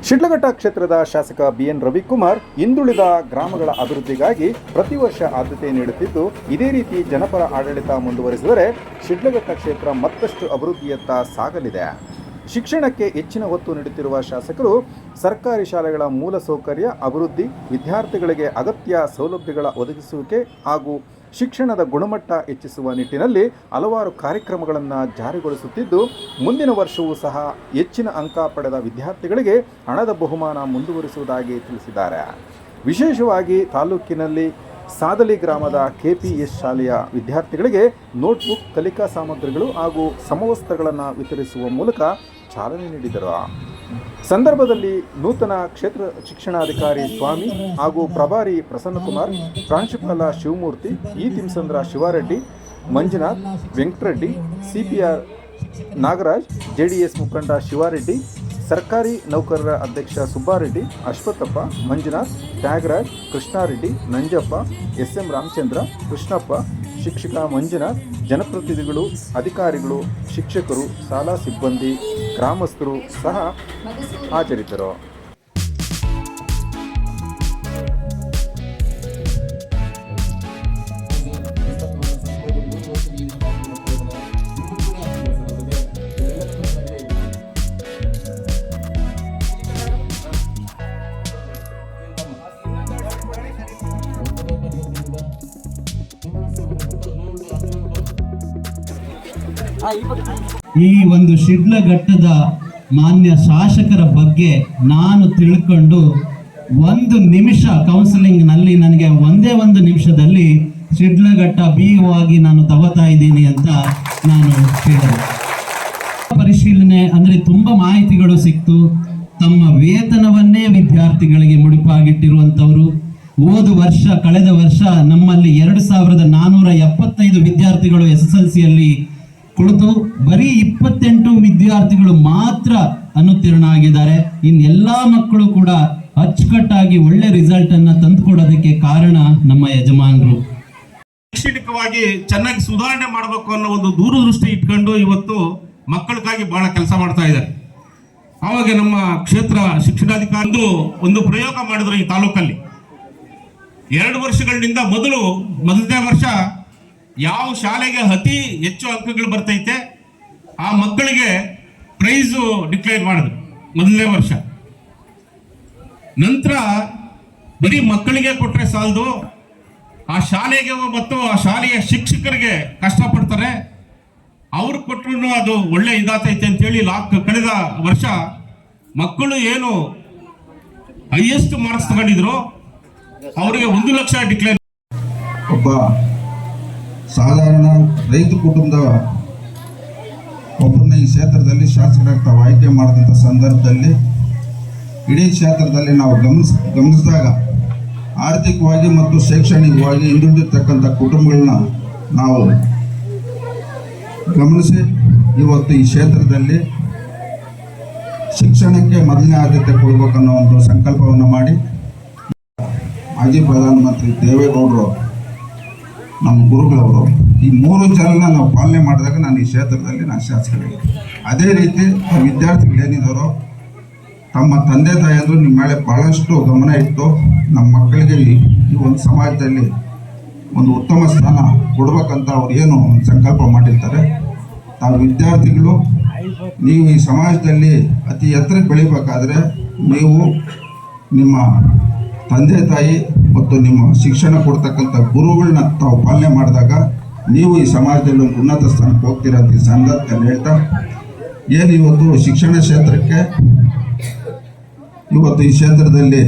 ಶಿಡ್ಲಘಟ್ಟ ಕ್ಷೇತ್ರದ ಶಾಸಕ ಬಿಎನ್ ರವಿಕುಮಾರ್ ಹಿಂದುಳಿದ ಗ್ರಾಮಗಳ ಅಭಿವೃದ್ಧಿಗಾಗಿ ಪ್ರತಿ ವರ್ಷ ಆದ್ಯತೆ ನೀಡುತ್ತಿದ್ದು, ಇದೇ ರೀತಿ ಜನಪರ ಆಡಳಿತ ಮುಂದುವರಿಸಿದರೆ ಶಿಡ್ಲಘಟ್ಟ ಕ್ಷೇತ್ರ ಮತ್ತಷ್ಟು ಅಭಿವೃದ್ಧಿಯತ್ತ ಸಾಗಲಿದೆ. ಶಿಕ್ಷಣಕ್ಕೆ ಹೆಚ್ಚಿನ ಒತ್ತು ನೀಡುತ್ತಿರುವ ಶಾಸಕರು ಸರ್ಕಾರಿ ಶಾಲೆಗಳ ಮೂಲಸೌಕರ್ಯ ಅಭಿವೃದ್ಧಿ, ವಿದ್ಯಾರ್ಥಿಗಳಿಗೆ ಅಗತ್ಯ ಸೌಲಭ್ಯಗಳ ಒದಗಿಸುವಿಕೆ ಹಾಗೂ ಶಿಕ್ಷಣದ ಗುಣಮಟ್ಟ ಹೆಚ್ಚಿಸುವ ನಿಟ್ಟಿನಲ್ಲಿ ಹಲವಾರು ಕಾರ್ಯಕ್ರಮಗಳನ್ನು ಜಾರಿಗೊಳಿಸುತ್ತಿದ್ದು, ಮುಂದಿನ ವರ್ಷವೂ ಸಹ ಹೆಚ್ಚಿನ ಅಂಕ ಪಡೆದ ವಿದ್ಯಾರ್ಥಿಗಳಿಗೆ ಹಣದ ಬಹುಮಾನ ಮುಂದುವರಿಸುವುದಾಗಿ ತಿಳಿಸಿದ್ದಾರೆ. ವಿಶೇಷವಾಗಿ ತಾಲೂಕಿನಲ್ಲಿ ಸಾದಲಿ ಗ್ರಾಮದ ಕೆಪಿಎಸ್ ಶಾಲೆಯ ವಿದ್ಯಾರ್ಥಿಗಳಿಗೆ ನೋಟ್ಬುಕ್, ಕಲಿಕಾ ಸಾಮಗ್ರಿಗಳು ಹಾಗೂ ಸಮವಸ್ತ್ರಗಳನ್ನು ವಿತರಿಸುವ ಮೂಲಕ ಚಾಲನೆ ನೀಡಿದರು. ಸಂದರ್ಭದಲ್ಲಿ ನೂತನ ಕ್ಷೇತ್ರ ಶಿಕ್ಷಣಾಧಿಕಾರಿ ಸ್ವಾಮಿ ಹಾಗೂ ಪ್ರಭಾರಿ ಪ್ರಸನ್ನಕುಮಾರ್, ಪ್ರಾಂಶುಪಾಲ ಶಿವಮೂರ್ತಿ, ತಿಮ್ಸಂದ್ರ ಶಿವಾರೆಡ್ಡಿ, ಮಂಜುನಾಥ್, ವೆಂಕಟರೆಡ್ಡಿ, ಸಿಪಿಆರ್ ನಾಗರಾಜ್, ಜೆಡಿಎಸ್ ಮುಖಂಡ ಶಿವಾರೆಡ್ಡಿ, ಸರ್ಕಾರಿ ನೌಕರರ ಅಧ್ಯಕ್ಷ ಸುಬ್ಬಾರೆಡ್ಡಿ, ಅಶ್ವತ್ಥಪ್ಪ, ಮಂಜುನಾಥ್, ತ್ಯಾಗರಾಜ್, ಕೃಷ್ಣಾರೆಡ್ಡಿ, ನಂಜಪ್ಪ, ಎಸ್ಎಂ ರಾಮಚಂದ್ರ, ಕೃಷ್ಣಪ್ಪ, ಶಿಕ್ಷಕ ಮಂಜುನಾಥ್, ಜನಪ್ರತಿನಿಧಿಗಳು, ಅಧಿಕಾರಿಗಳು, ಶಿಕ್ಷಕರು, ಶಾಲಾ ಸಿಬ್ಬಂದಿ, ಗ್ರಾಮಸ್ಥರು ಸಹ ಹಾಜರಿದ್ದರು. ಈ ಒಂದು ಶಿಡ್ಲಘಟ್ಟದ ಮಾನ್ಯ ಶಾಸಕರ ಬಗ್ಗೆ ನಾನು ತಿಳ್ಕೊಂಡು ಒಂದು ನಿಮಿಷ ಕೌನ್ಸಿಲಿಂಗ್ನಲ್ಲಿ ನನಗೆ ಒಂದೇ ಒಂದು ನಿಮಿಷದಲ್ಲಿ ಶಿಡ್ಲಘಟ್ಟ BO ಆಗಿ ನಾನು ತಗೋತಾ ಇದ್ದೀನಿ ಅಂತ ನಾನು ಹೇಳಿದೆ. ಪರಿಶೀಲನೆ ಅಂದರೆ ತುಂಬ ಮಾಹಿತಿಗಳು ಸಿಕ್ತು. ತಮ್ಮ ವೇತನವನ್ನೇ ವಿದ್ಯಾರ್ಥಿಗಳಿಗೆ ಮುಡಿಪಾಗಿಟ್ಟಿರುವಂಥವರು. ಕಳೆದ ವರ್ಷ ನಮ್ಮಲ್ಲಿ 2475 ವಿದ್ಯಾರ್ಥಿಗಳು SSLCಯಲ್ಲಿ ಕುಳಿತು ಬರೀ 28 ವಿದ್ಯಾರ್ಥಿಗಳು ಮಾತ್ರ ಅನುತ್ತೀರ್ಣ ಆಗಿದ್ದಾರೆ. ಇನ್ನೆಲ್ಲಾ ಮಕ್ಕಳು ಕೂಡ ಅಚ್ಚುಕಟ್ಟಾಗಿ ಒಳ್ಳೆ ರಿಸಲ್ಟ್ ಅನ್ನ ತಂದುಕೊಡೋದಕ್ಕೆ ಕಾರಣ ನಮ್ಮ ಯಜಮಾನರು. ಶೈಕ್ಷಣಿಕವಾಗಿ ಚೆನ್ನಾಗಿ ಸುಧಾರಣೆ ಮಾಡಬೇಕು ಅನ್ನೋ ಒಂದು ದೂರದೃಷ್ಟಿ ಇಟ್ಕೊಂಡು ಇವತ್ತು ಮಕ್ಕಳಿಗಾಗಿ ಬಹಳ ಕೆಲಸ ಮಾಡ್ತಾ ಇದ್ದಾರೆ. ಆವಾಗ ನಮ್ಮ ಕ್ಷೇತ್ರ ಶಿಕ್ಷಣಾಧಿಕಾರಿ ಒಂದು ಪ್ರಯೋಗ ಮಾಡಿದ್ರು ಈ ತಾಲೂಕಲ್ಲಿ. 2 ವರ್ಷಗಳಿಂದ ಮೊದಲನೇ ವರ್ಷ ಯಾವ ಶಾಲೆಗೆ ಅತಿ ಹೆಚ್ಚು ಅಂಕಗಳು ಬರ್ತೈತೆ ಆ ಮಕ್ಕಳಿಗೆ ಪ್ರೈಸು ಡಿಕ್ಲೇರ್ ಮಾಡಿದ್ರು ಮೊದಲನೇ ವರ್ಷ. ನಂತರ ಬರೀ ಮಕ್ಕಳಿಗೆ ಕೊಟ್ಟರೆ ಸಾಲದು, ಆ ಶಾಲೆಗೆ ಮತ್ತು ಆ ಶಾಲೆಯ ಶಿಕ್ಷಕರಿಗೆ ಕಷ್ಟಪಡ್ತಾರೆ, ಅವ್ರು ಕೊಟ್ಟರು ಅದು ಒಳ್ಳೆ ಇದಾತೈತೆ ಅಂತೇಳಿ ಕಳೆದ ವರ್ಷ ಮಕ್ಕಳು ಏನು ಹೈಯೆಸ್ಟ್ ಮಾರ್ಕ್ಸ್ ತಗೊಂಡಿದ್ರು ಅವರಿಗೆ 1 ಲಕ್ಷ ಡಿಕ್ಲೇರ್. ಒಬ್ಬ ಸಾಧಾರಣ ರೈತ ಕುಟುಂಬದ ಒಬ್ಬರನ್ನ ಈ ಕ್ಷೇತ್ರದಲ್ಲಿ ಶಾಸಕರಾಗಿ ತಾವು ಆಯ್ಕೆ ಮಾಡಿದಂಥ ಸಂದರ್ಭದಲ್ಲಿ ಇಡೀ ಕ್ಷೇತ್ರದಲ್ಲಿ ನಾವು ಗಮನಿಸಿದಾಗ ಆರ್ಥಿಕವಾಗಿ ಮತ್ತು ಶೈಕ್ಷಣಿಕವಾಗಿ ಹಿಂದುಳಿದಿರ್ತಕ್ಕಂಥ ಕುಟುಂಬಗಳನ್ನ ನಾವು ಗಮನಿಸಿ ಇವತ್ತು ಈ ಕ್ಷೇತ್ರದಲ್ಲಿ ಶಿಕ್ಷಣಕ್ಕೆ ಮೊದಲನೇ ಆದ್ಯತೆ ಕೊಡಬೇಕನ್ನೋ ಒಂದು ಸಂಕಲ್ಪವನ್ನು ಮಾಡಿ ಮಾಜಿ ಪ್ರಧಾನಮಂತ್ರಿ ದೇವೇಗೌಡರು, ನಮ್ಮ ಗುರುಗಳವರು, ಈ 3 ಜನರನ್ನ ನಾವು ಪಾಲನೆ ಮಾಡಿದಾಗ ನಾನು ಈ ಕ್ಷೇತ್ರದಲ್ಲಿ ನಾನು ಶಾಸಕರಿಗೆ. ಅದೇ ರೀತಿ ವಿದ್ಯಾರ್ಥಿಗಳೇನಿದ್ದಾರೋ ತಮ್ಮ ತಂದೆ ತಾಯಿಯಂದರು ನಿಮ್ಮ ಮೇಲೆ ಭಾಳಷ್ಟು ಗಮನ ಇಟ್ಟು ನಮ್ಮ ಮಕ್ಕಳಿಗೆ ಈ ಒಂದು ಸಮಾಜದಲ್ಲಿ ಒಂದು ಉತ್ತಮ ಸ್ಥಾನ ಕೊಡ್ಬೇಕಂತ ಅವ್ರು ಏನು ಒಂದು ಸಂಕಲ್ಪ ಮಾಡಿರ್ತಾರೆ. ತಾವು ವಿದ್ಯಾರ್ಥಿಗಳು ನೀವು ಈ ಸಮಾಜದಲ್ಲಿ ಅತಿ ಎತ್ತರಕ್ಕೆ ಬೆಳಿಬೇಕಾದ್ರೆ ನೀವು ನಿಮ್ಮ ತಂದೆ ತಾಯಿ ಮತ್ತು ನಿಮ್ಮ ಶಿಕ್ಷಣ ಕೊಡ್ತಕ್ಕಂಥ ಗುರುಗಳನ್ನ ತಾವು ಪಾಲನೆ ಮಾಡಿದಾಗ ನೀವು ಈ ಸಮಾಜದಲ್ಲಿ ಒಂದು ಉನ್ನತ ಸ್ಥಾನಕ್ಕೆ ಹೋಗ್ತೀರ ಅಂತ ಈ ಸಂದರ್ಭದಲ್ಲಿ ಹೇಳ್ತಾ, ಏನು ಇವತ್ತು ಶಿಕ್ಷಣ ಕ್ಷೇತ್ರಕ್ಕೆ ಇವತ್ತು ಈ ಕ್ಷೇತ್ರದಲ್ಲಿ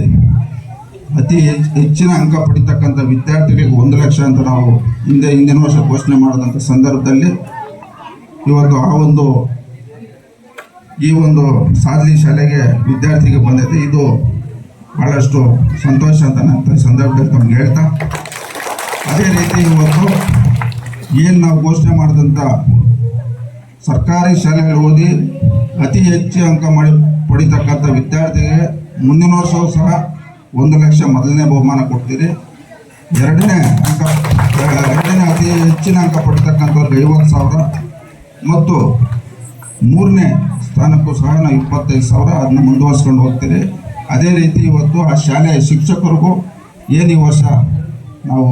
ಅತಿ ಹೆಚ್ಚಿನ ಅಂಕ ಪಡಿತಕ್ಕಂಥ ವಿದ್ಯಾರ್ಥಿಗಳಿಗೆ 1 ಲಕ್ಷ ಅಂತ ನಾವು ಹಿಂದಿನ ವರ್ಷ ಘೋಷಣೆ ಮಾಡಿದಂಥ ಸಂದರ್ಭದಲ್ಲಿ ಇವತ್ತು ಈ ಒಂದು ಸಾದಲಿ ಶಾಲೆಗೆ ವಿದ್ಯಾರ್ಥಿಗೆ ಬಂದಿದೆ. ಇದು ಭಾಳಷ್ಟು ಸಂತೋಷ ಅಂತ ನಾನು ಸಂದರ್ಭದಲ್ಲಿ ತಮ್ಗೆ ಹೇಳ್ತಾ, ಅದೇ ರೀತಿ ಇವತ್ತು ಏನು ನಾವು ಘೋಷಣೆ ಮಾಡಿದಂಥ ಸರ್ಕಾರಿ ಶಾಲೆಗಳು ಓದಿ ಅತಿ ಹೆಚ್ಚು ಅಂಕ ಪಡಿತಕ್ಕಂಥ ವಿದ್ಯಾರ್ಥಿಗೆ ಮುಂದಿನ ವರ್ಷವೂ ಸಹ 1 ಲಕ್ಷ ಮೊದಲನೇ ಬಹುಮಾನ ಕೊಡ್ತೀರಿ. ಎರಡನೇ ಅತಿ ಹೆಚ್ಚಿನ ಅಂಕ ಪಡಿತಕ್ಕಂಥವ್ರಿಗೆ 50,000 ಮತ್ತು ಮೂರನೇ ಸ್ಥಾನಕ್ಕೂ ಸಹ ನಾವು 25,000 ಅದನ್ನ ಮುಂದುವರ್ಸ್ಕೊಂಡು ಹೋಗ್ತೀರಿ. ಅದೇ ರೀತಿ ಇವತ್ತು ಆ ಶಾಲೆಯ ಶಿಕ್ಷಕರಿಗೂ ಏನು ಈ ವರ್ಷ ನಾವು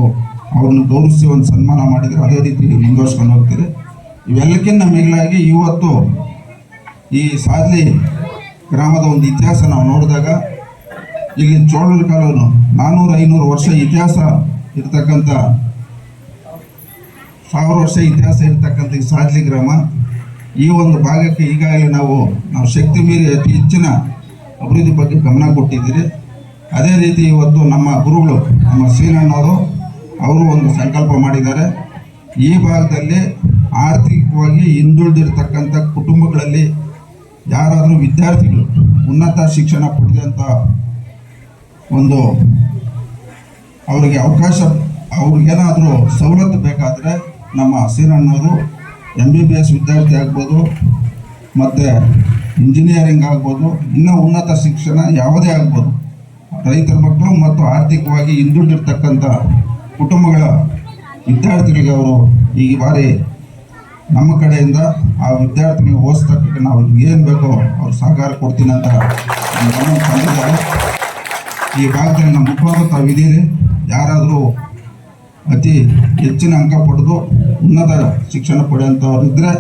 ಅವ್ರನ್ನ ಗೌರವಿಸಿ ಒಂದು ಸನ್ಮಾನ ಮಾಡಿದರೆ ಅದೇ ರೀತಿ ಮುಂದುವರ್ಸ್ಕೊಂಡು ಹೋಗ್ತೀರಿ. ಇವೆಲ್ಲಕ್ಕಿಂತ ಮಿಗಿಲಾಗಿ ಇವತ್ತು ಈ ಸಾದ್ಲಿ ಗ್ರಾಮದ ಒಂದು ಇತಿಹಾಸ ನಾವು ನೋಡಿದಾಗ ಇಲ್ಲಿ ಚೋಳರ ಕಾಲನು 400-500 ವರ್ಷ ಇತಿಹಾಸ ಇರ್ತಕ್ಕಂಥ 1000 ವರ್ಷ ಇತಿಹಾಸ ಇರ್ತಕ್ಕಂಥ ಈ ಸಾದ್ಲಿ ಗ್ರಾಮ ಈ ಒಂದು ಭಾಗಕ್ಕೆ ಈಗಾಗಲೇ ನಾವು ಶಕ್ತಿ ಮೀರಿ ಅತಿ ಹೆಚ್ಚಿನ ಅಭಿವೃದ್ಧಿ ಬಗ್ಗೆ ಗಮನ ಕೊಟ್ಟಿದ್ದೀರಿ. ಅದೇ ರೀತಿ ಇವತ್ತು ನಮ್ಮ ಗುರುಗಳು ನಮ್ಮ ಶ್ರೀನಣ್ಣವರು ಅವರು ಒಂದು ಸಂಕಲ್ಪ ಮಾಡಿದ್ದಾರೆ. ಈ ಭಾಗದಲ್ಲಿ ಆರ್ಥಿಕವಾಗಿ ಹಿಂದುಳಿದಿರ್ತಕ್ಕಂಥ ಕುಟುಂಬಗಳಲ್ಲಿ ಯಾರಾದರೂ ವಿದ್ಯಾರ್ಥಿಗಳು ಉನ್ನತ ಶಿಕ್ಷಣ ಪಡೆದಂಥ ಒಂದು ಅವರಿಗೆ ಅವಕಾಶ ಅವ್ರಿಗೇನಾದರೂ ಸವಲತ್ತು ಬೇಕಾದರೆ ನಮ್ಮ ಶ್ರೀನಣ್ಣವರು MBBS ವಿದ್ಯಾರ್ಥಿ ಆಗ್ಬೋದು, ಮತ್ತು ಇಂಜಿನಿಯರಿಂಗ್ ಆಗ್ಬೋದು, ಇನ್ನೂ ಉನ್ನತ ಶಿಕ್ಷಣ ಯಾವುದೇ ಆಗ್ಬೋದು, ರೈತರ ಮಕ್ಕಳು ಮತ್ತು ಆರ್ಥಿಕವಾಗಿ ಹಿಂದುಳಿದಿರ್ತಕ್ಕಂಥ ಕುಟುಂಬಗಳ ವಿದ್ಯಾರ್ಥಿಗಳಿಗೆ ಅವರು ಈ ಬಾರಿ ನಮ್ಮ ಕಡೆಯಿಂದ ಆ ವಿದ್ಯಾರ್ಥಿಗಳಿಗೆ ಓದಿಸ್ತಕ್ಕೆ ನಾವು ಏನು ಬೇಕೋ ಅವ್ರು ಸಹಕಾರ ಕೊಡ್ತೀನಿ ಅಂತ ಗಮನ ತಂದಿದ್ದಾರೆ. ಈ ಭಾಗದಲ್ಲಿ ನಮ್ಮ ಮುಖವಾಗಿ ತಾವಿದ್ದೀರಿ. ಯಾರಾದರೂ ಅತಿ ಹೆಚ್ಚಿನ ಅಂಕ ಪಡೆದು ಉನ್ನತ ಶಿಕ್ಷಣ ಪಡೆಯುವಂಥವ್ರು ಇದ್ದರೆ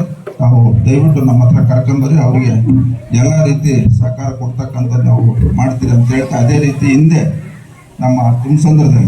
ನಾವು ದಯವಿಟ್ಟು ನಮ್ಮ ಹತ್ರ ಕರ್ಕೊಂಬರಿ, ಅವರಿಗೆ ಎಲ್ಲ ರೀತಿ ಸಹಕಾರ ಕೊಡ್ತಕ್ಕಂಥದ್ದು ನಾವು ಮಾಡ್ತೀರಿ ಅಂತ ಹೇಳ್ತಾ, ಅದೇ ರೀತಿ ಹಿಂದೆ ನಮ್ಮ ತುಮಸಂದ್ರದಲ್ಲಿ